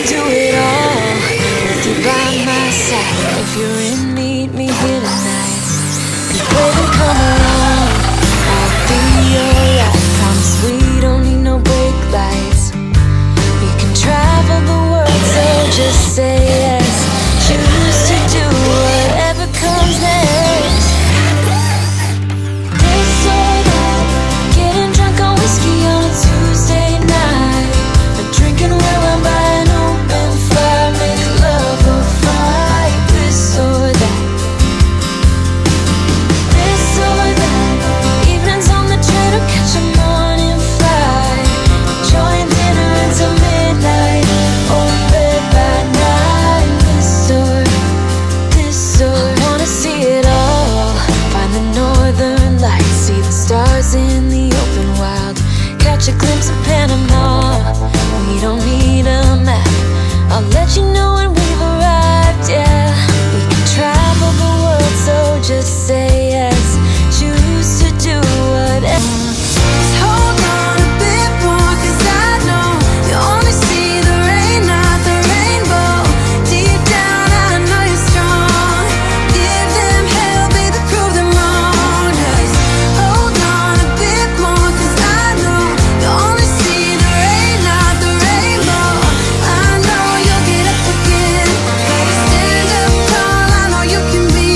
do it all with you by my side. If you're in, meet me here tonight. Baby, come along, I'll be alright. Promise we don't need no brake lights. We can travel the world, so just say yes. Choose to do whatever comes next. This or that, getting drunk on whiskey on a Tuesday night, or drinking red wine by an open fire, make love or fight. This or that, this or that, evenings on the train or catch a morning flight, enjoying dinner until midnight, or bed by night. This or I wanna see it all, find the northern lights, see the stars in the open wild, catch a glimpse of Panama. We don't need a map, I'll let you know when we've arrived, yeah. We can travel the world, so just say yes. Choose to do whatever. Just hold on a bit more, 'cause I know you only see the rain, not the rainbow. Deep down I know you're strong. Give them hell, baby, prove them wrong. Just hold on a bit more, 'cause I know you only see the rain, not the rainbow. I know you'll get up again, better stand up tall. I know you can be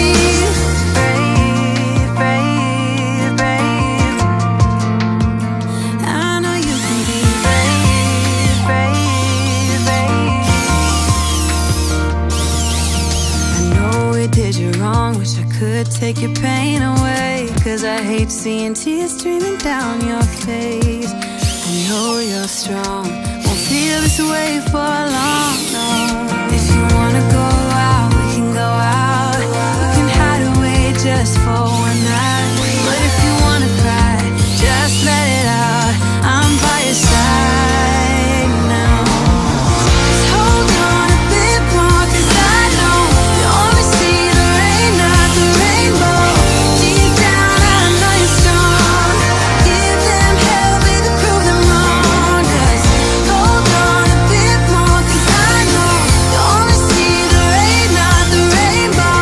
brave, brave, brave. I know you can be brave, brave, brave. I know we did you wrong, wish I could take your pain away, 'cause I hate seeing tears streaming down your face. I know you're strong, won't feel this way for long, no. If you wanna go out, we can go out. We can hide away just for one night. But if you wanna cry, just let it out. I'm by your side now. Just hold on a bit more, 'cause I know you only see the rain, not the rainbow. Deep down I know you're strong. Give them hell, baby, prove them wrong. Just hold on a bit more, 'cause I know you only see the rain, not the rainbow.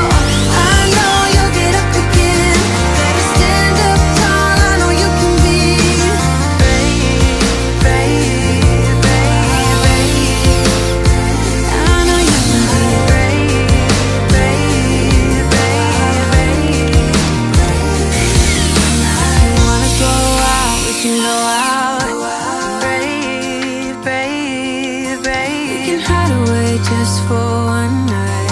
I know you'll get up again, better stand up tall. I know you can be brave, brave, brave, brave. I know you can be brave, brave, brave, brave. If you wanna go out, we can go out. Brave, brave, brave. We can hide away just for one night.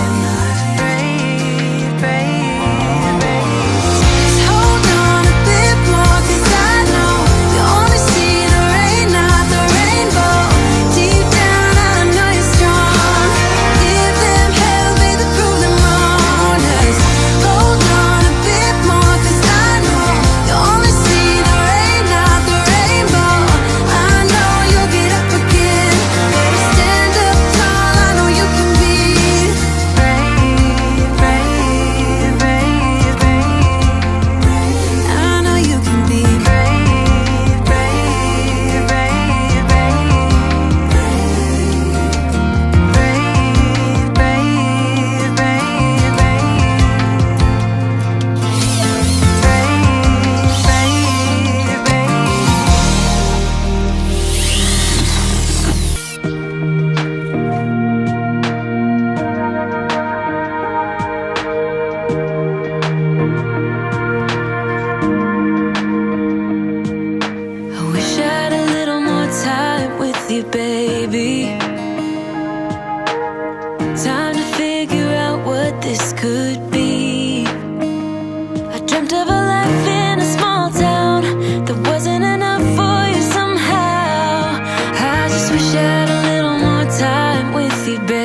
Brave, brave, brave. Just hold on a bit more, 'cause I know you only see the rain, not the rainbow. Deep down I know you're strong. Give them hell, baby, prove them wrong. Just hold on a bit more, 'cause I know you only see the rain, not the rainbow. I know you'll get up again, better stand up tall. I know you can be brave, brave, brave, brave. I know you can be brave, brave, brave, brave. Brave, brave, brave, brave. Brave, I wish I had a little more time with you, baby. Time to figure out what this could be. I dreamt of a life in a small town that wasn't enough for you somehow. I just wish I had a little more time with you, baby.